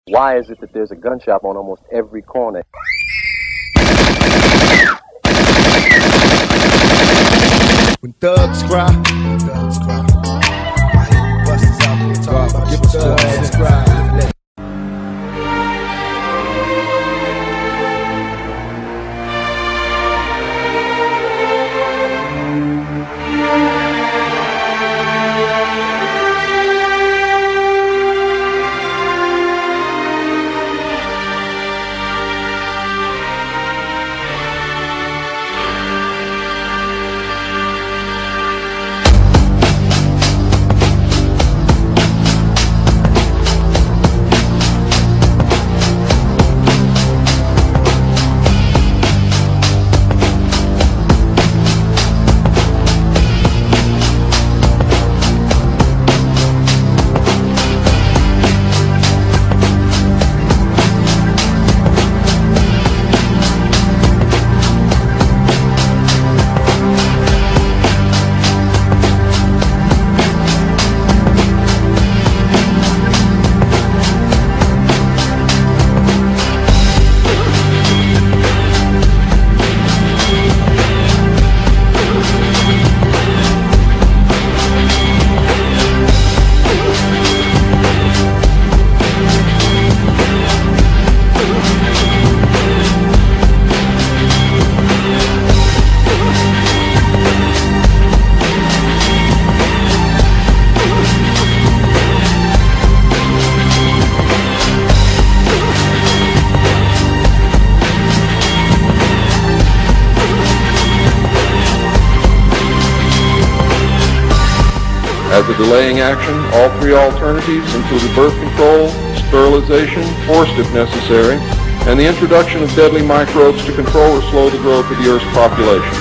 Why is it that there's a gun shop on almost every corner? When thugs cry, I hear busters out there talking about thugs cry. As a delaying action, all three alternatives included birth control, sterilization, forced if necessary, and the introduction of deadly microbes to control or slow the growth of the Earth's population.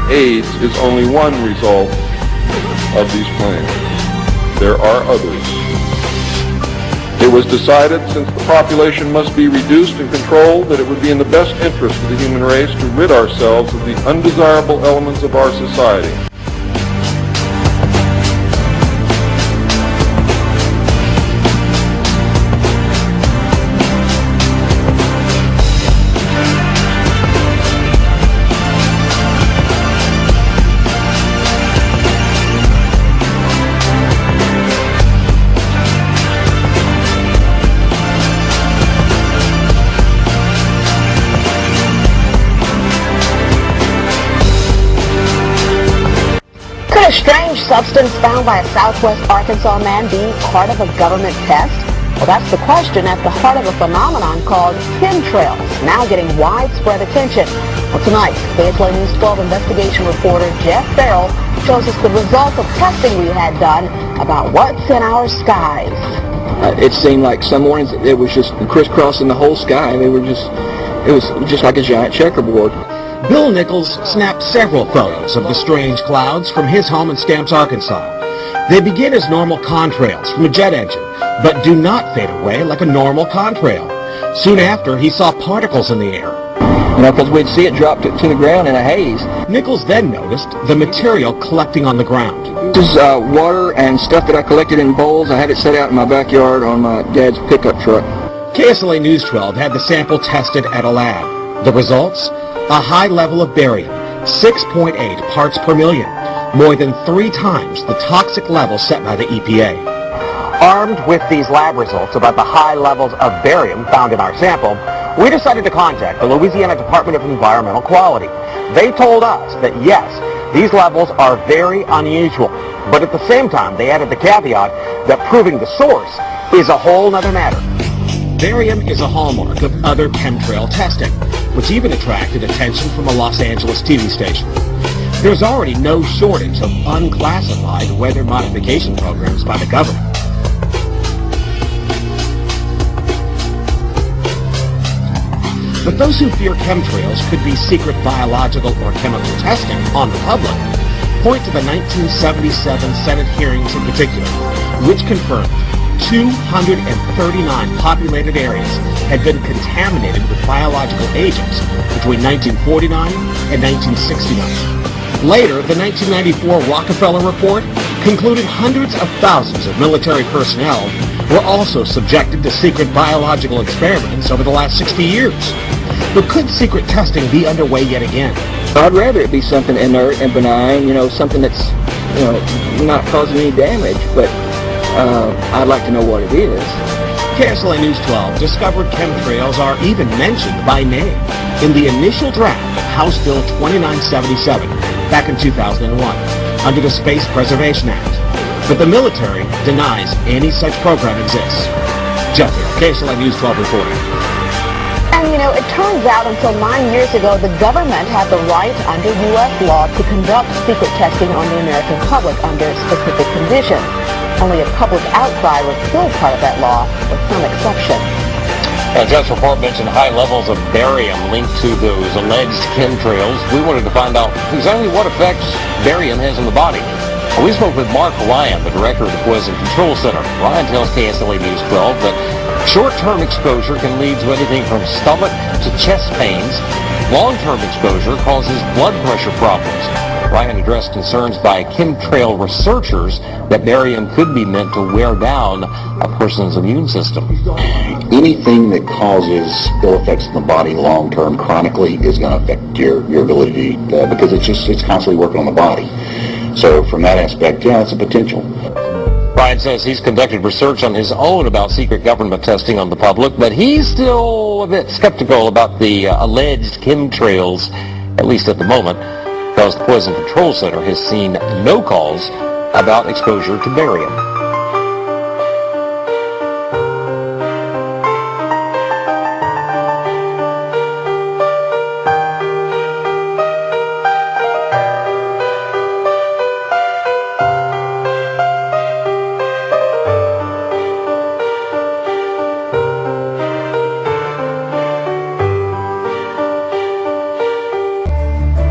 AIDS is only one result of these plans. There are others. It was decided, since the population must be reduced and controlled, that it would be in the best interest of the human race to rid ourselves of the undesirable elements of our society. Could a strange substance found by a Southwest Arkansas man be part of a government test? Well, that's the question at the heart of a phenomenon called chemtrails, now getting widespread attention. Well, tonight, KSLA News 12 investigation reporter Jeff Farrell shows us the results of testing we had done about what's in our skies. It seemed like some mornings it was just crisscrossing the whole sky. It was just like a giant checkerboard. Bill Nichols snapped several photos of the strange clouds from his home in Stamps, Arkansas. They begin as normal contrails from a jet engine, but do not fade away like a normal contrail. Soon after, he saw particles in the air. You know, because we'd see it drop to the ground in a haze. Nichols then noticed the material collecting on the ground. This is water and stuff that I collected in bowls. I had it set out in my backyard on my dad's pickup truck. KSLA News 12 had the sample tested at a lab. The results? A high level of barium, 6.8 parts per million, more than 3 times the toxic level set by the EPA. Armed with these lab results about the high levels of barium found in our sample, we decided to contact the Louisiana Department of Environmental Quality. They told us that yes, these levels are very unusual, but at the same time they added the caveat that proving the source is a whole nother matter. Barium is a hallmark of other chemtrail testing, which even attracted attention from a Los Angeles TV station. There's already no shortage of unclassified weather modification programs by the government. But those who fear chemtrails could be secret biological or chemical testing on the public point to the 1977 Senate hearings in particular, which confirmed 239 populated areas had been contaminated with biological agents between 1949 and 1969. Later, the 1994 Rockefeller Report concluded hundreds of thousands of military personnel were also subjected to secret biological experiments over the last 60 years. But could secret testing be underway yet again? I'd rather it be something inert and benign, something that's, not causing any damage, but I'd like to know what it is. KSLA News 12 discovered chemtrails are even mentioned by name in the initial draft of House Bill 2977 back in 2001 under the Space Preservation Act. But the military denies any such program exists. Jeff here, KSLA News 12 reporting. And it turns out until 9 years ago, the government had the right under U.S. law to conduct secret testing on the American public under specific conditions. Only a public outcry repealed part of that law, with some exception. Jeff's report mentioned high levels of barium linked to those alleged chemtrails. We wanted to find out exactly what effects barium has on the body. We spoke with Mark Ryan, the director of the Poison Control Center. Ryan tells KSLA News 12 that short-term exposure can lead to anything from stomach to chest pains. Long-term exposure causes blood pressure problems. Ryan addressed concerns by chemtrail researchers that barium could be meant to wear down a person's immune system. Anything that causes ill effects in the body long-term, chronically, is going to affect your ability because it's constantly working on the body. So from that aspect, yeah, it's a potential. Ryan says he's conducted research on his own about secret government testing on the public, but he's still a bit skeptical about the alleged chemtrails, at least at the moment, because the Poison Control Center has seen no calls about exposure to barium.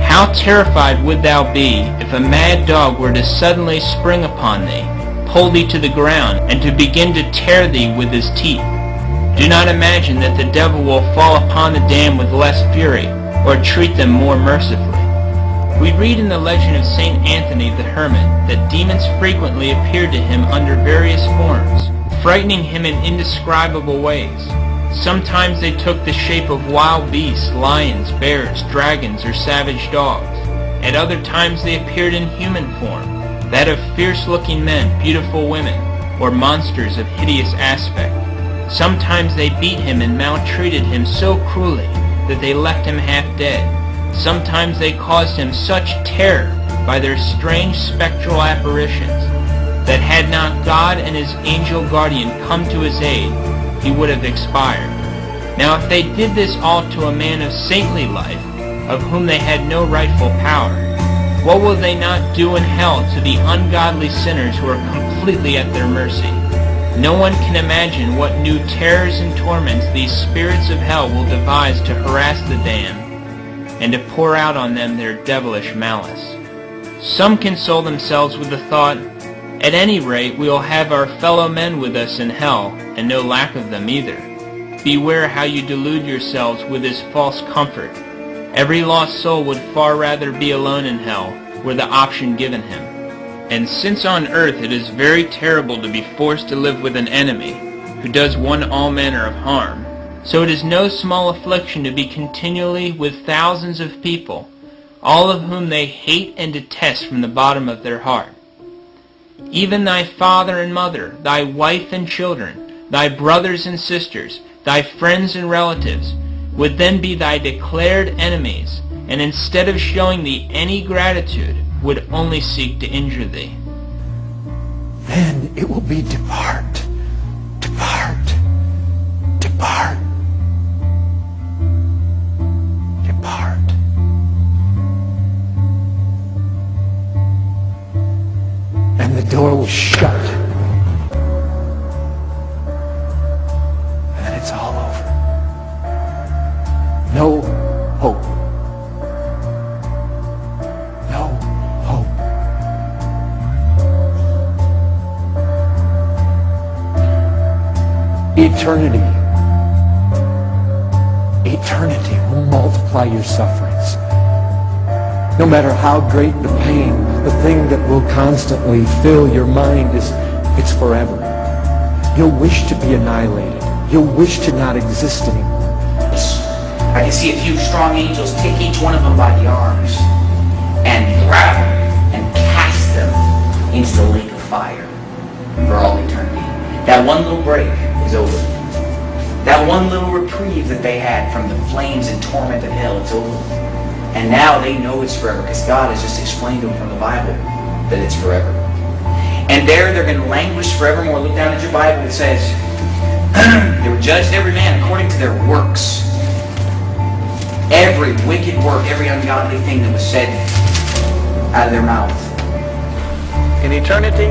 How terrified would thou be if a mad dog were to suddenly spring upon thee, pull thee to the ground, and to begin to tear thee with his teeth? Do not imagine that the devil will fall upon the damned with less fury, or treat them more mercifully. We read in the legend of St. Anthony the Hermit that demons frequently appeared to him under various forms, frightening him in indescribable ways. Sometimes they took the shape of wild beasts, lions, bears, dragons, or savage dogs. At other times they appeared in human form, that of fierce-looking men, beautiful women, or monsters of hideous aspect. Sometimes they beat him and maltreated him so cruelly that they left him half dead. Sometimes they caused him such terror by their strange spectral apparitions that had not God and his angel guardian come to his aid, he would have expired. Now if they did this all to a man of saintly life, of whom they had no rightful power, what will they not do in hell to the ungodly sinners who are completely at their mercy? No one can imagine what new terrors and torments these spirits of hell will devise to harass the damned, and to pour out on them their devilish malice. Some console themselves with the thought, at any rate, we will have our fellow men with us in hell, and no lack of them either. Beware how you delude yourselves with this false comfort. Every lost soul would far rather be alone in hell, were the option given him. And since on earth it is very terrible to be forced to live with an enemy, who does one all manner of harm, so it is no small affliction to be continually with thousands of people, all of whom they hate and detest from the bottom of their heart. Even thy father and mother, thy wife and children, thy brothers and sisters, thy friends and relatives, would then be thy declared enemies, and instead of showing thee any gratitude, would only seek to injure thee. Then it will be depart, depart, depart, depart. And the door will shut. And then it's all over. No hope. No hope. Eternity. Eternity will multiply your sufferings. No matter how great the pain, the thing that will constantly fill your mind is, it's forever. You'll wish to be annihilated. You'll wish to not exist anymore. I can see a few strong angels take each one of them by the arms and grab them and cast them into the lake of fire for all eternity. That one little break is over. That one little reprieve that they had from the flames and torment of hell, it's over. And now they know it's forever because God has just explained to them from the Bible that it's forever. And there they're going to languish forevermore. Look down at your Bible. It says, they were judged every man according to their works. Every wicked work, every ungodly thing that was said out of their mouth. In eternity,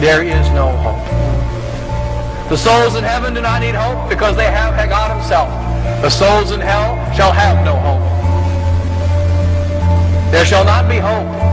there is no hope. The souls in heaven do not need hope because they have God himself. The souls in hell shall have no hope. There shall not be hope